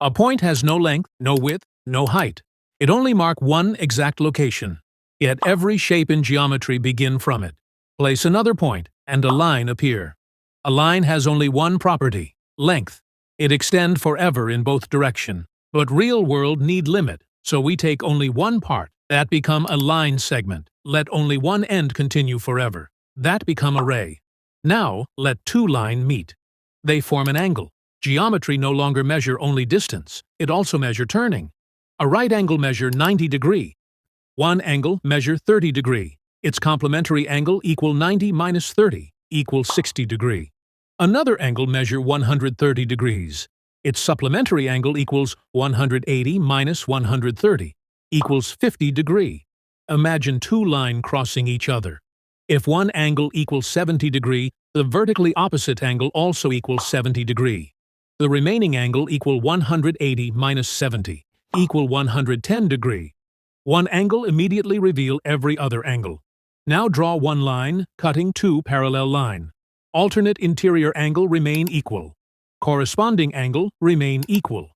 A point has no length, no width, no height. It only marks one exact location. Yet every shape in geometry begins from it. Place another point, and a line appear. A line has only one property, length. It extends forever in both directions. But real world need limit, so we take only one part. That become a line segment. Let only one end continue forever. That become a ray. Now, let two lines meet. They form an angle. Geometry no longer measure only distance. It also measure turning. A right angle measure 90 degree. One angle measure 30 degree. Its complementary angle equal 90 minus 30 equals 60 degree. Another angle measure 130 degrees. Its supplementary angle equals 180 minus 130 equals 50 degree. Imagine two lines crossing each other. If one angle equals 70 degree, the vertically opposite angle also equals 70 degree. The remaining angle equal 180 minus 70 equal 110 degree. One angle immediately reveal every other angle. Now draw one line, cutting two parallel line. Alternate interior angle remain equal. Corresponding angle remain equal.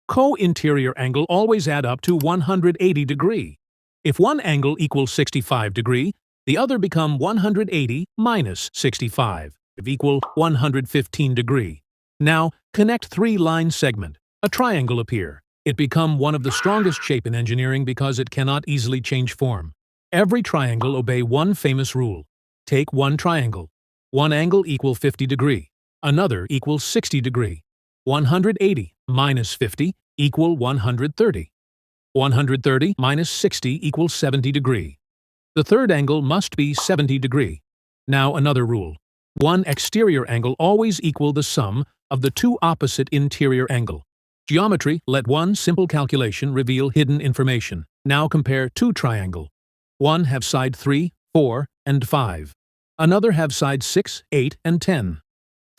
Co-interior angle always add up to 180 degree. If one angle equals 65 degree, the other become 180 minus 65 equal 115 degree. Now, connect three line segment. A triangle appear. It become one of the strongest shape in engineering because it cannot easily change form. Every triangle obey one famous rule. Take one triangle. One angle equal 50 degree. Another equals 60 degree. 180 minus 50 equal 130. 130 minus 60 equals 70 degree. The third angle must be 70 degree. Now another rule. One exterior angle always equal the sum of the two opposite interior angle. Geometry, let one simple calculation reveal hidden information. Now compare two triangle. One have side 3, 4, and 5. Another have side 6, 8, and 10.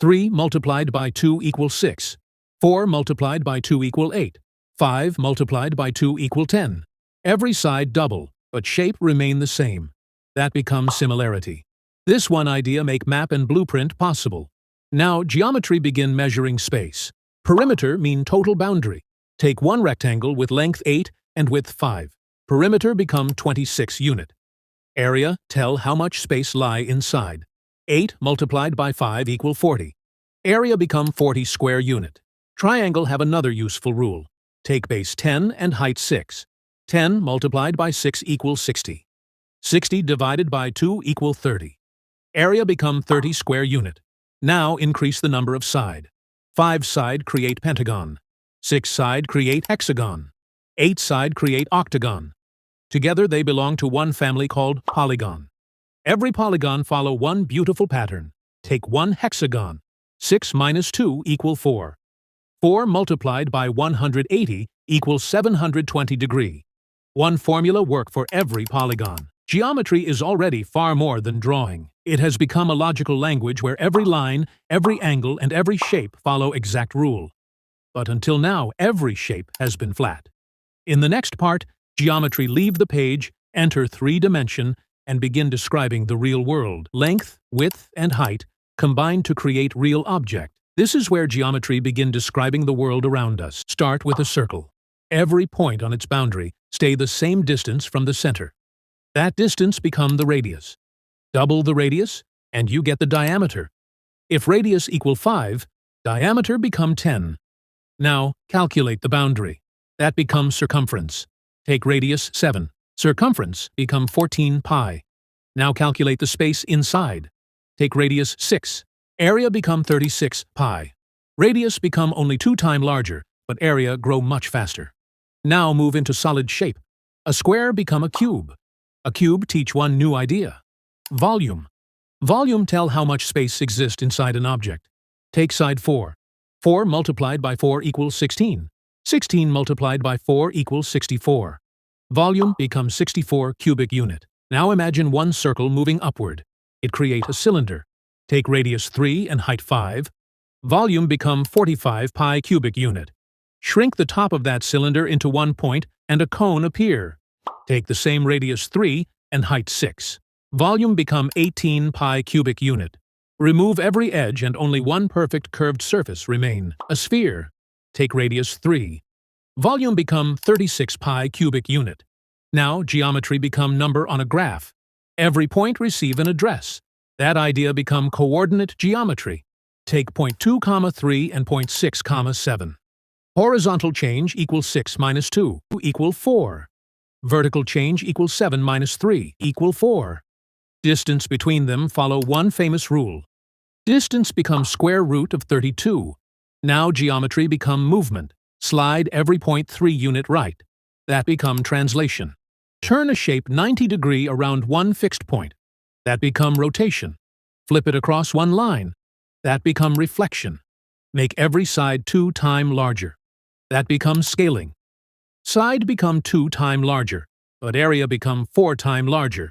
3 multiplied by 2 equals 6. 4 multiplied by 2 equal 8. 5 multiplied by 2 equal 10. Every side double, but shape remain the same. That becomes similarity. This one idea make map and blueprint possible. Now geometry begin measuring space. Perimeter mean total boundary. Take one rectangle with length 8 and width 5. Perimeter become 26 unit. Area tell how much space lie inside. 8 multiplied by 5 equal 40. Area become 40 square unit. Triangle have another useful rule. Take base 10 and height 6. 10 multiplied by 6 equals 60. 60 divided by 2 equal 30. Area become 30 square unit. Now increase the number of side. 5 side create pentagon. 6 side create hexagon. 8 side create octagon. Together they belong to one family called polygon. Every polygon follow one beautiful pattern. Take one hexagon. 6 minus 2 equal 4. 4 multiplied by 180 equals 720 degree. One formula work for every polygon. Geometry is already far more than drawing. It has become a logical language where every line, every angle, and every shape follow exact rule. But until now, every shape has been flat. In the next part, geometry leave the page, enter 3-dimension, and begin describing the real world. Length, width, and height combine to create real object. This is where geometry begin describing the world around us. Start with a circle. Every point on its boundary stay the same distance from the center. That distance become the radius. Double the radius, and you get the diameter. If radius equal 5, diameter become 10. Now, calculate the boundary. That becomes circumference. Take radius 7. Circumference become 14 pi. Now calculate the space inside. Take radius 6. Area become 36 pi. Radius become only 2 times larger, but area grow much faster. Now move into solid shape. A square become a cube. A cube teach one new idea. Volume. Volume tell how much space exists inside an object. Take side 4. 4 multiplied by 4 equals 16. 16 multiplied by 4 equals 64. Volume becomes 64 cubic unit. Now imagine one circle moving upward. It create a cylinder. Take radius 3 and height 5. Volume become 45 pi cubic unit. Shrink the top of that cylinder into one point and a cone appear. Take the same radius 3 and height 6. Volume become 18 pi cubic unit. Remove every edge and only one perfect curved surface remain, a sphere. take radius 3. Volume become 36 pi cubic unit. Now geometry become number on a graph. Every point receive an address. That idea become coordinate geometry. Take point 2, 3 and point 6, 7. Horizontal change equals 6 minus 2 equal 4. Vertical change equals 7 minus 3 equal 4. Distance between them follow one famous rule. Distance becomes square root of 32. Now geometry become movement. Slide every point 3 unit right. That become translation. Turn a shape 90 degree around one fixed point. That become rotation. Flip it across one line. That become reflection. Make every side 2 times larger. That becomes scaling. Side become 2 times larger, but area become 4 times larger.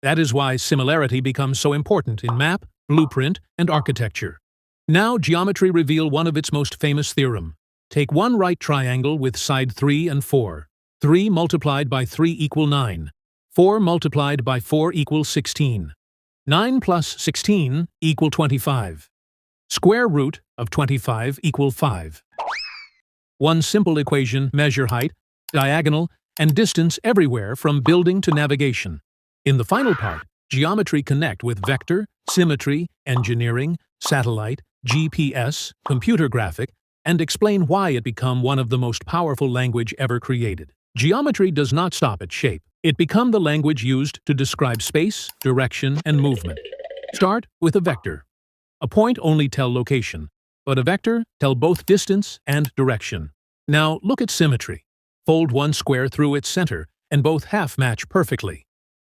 That is why similarity becomes so important in map, blueprint, and architecture. Now geometry reveal one of its most famous theorem. Take one right triangle with side 3 and 4. 3 multiplied by 3 equal 9. 4 multiplied by 4 equals 16. 9 plus 16 equal 25. Square root of 25 equal 5. One simple equation measure height, diagonal, and distance everywhere from building to navigation. In the final part, geometry connect with vector, symmetry, engineering, satellite, GPS, computer graphic, and explain why it become one of the most powerful language ever created. Geometry does not stop at shape. It become the language used to describe space, direction, and movement. Start with a vector. A point only tell location, but a vector tell both distance and direction. Now look at symmetry. Fold one square through its center, and both half match perfectly.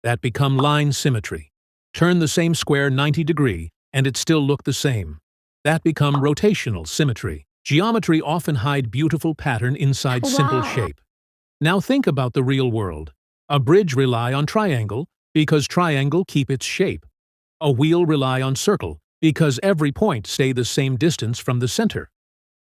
That become line symmetry. Turn the same square 90 degree, and it still look the same. That become rotational symmetry. Geometry often hide beautiful pattern inside simple shape. Now think about the real world. A bridge rely on triangle because triangle keep its shape. A wheel rely on circle because every point stay the same distance from the center.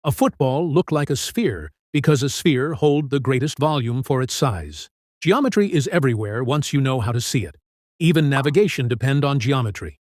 A football look like a sphere because a sphere hold the greatest volume for its size. Geometry is everywhere once you know how to see it. Even navigation depend on geometry.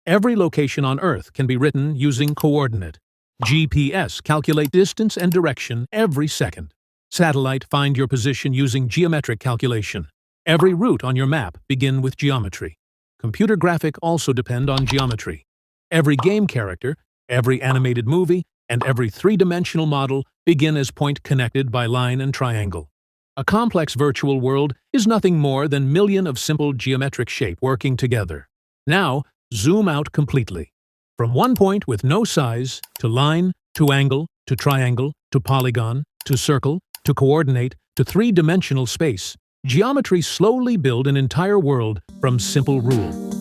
Every location on Earth can be written using coordinate. GPS calculate distance and direction every second. Satellite find your position using geometric calculation. Every route on your map begin with geometry. Computer graphic also depend on geometry. Every game character, every animated movie, and every three-dimensional model begin as point connected by line and triangle. A complex virtual world is nothing more than millions of simple geometric shape working together. Now, zoom out completely. From one point with no size, to line, to angle, to triangle, to polygon, to circle, to coordinate, to three-dimensional space, geometry slowly build an entire world from simple rule.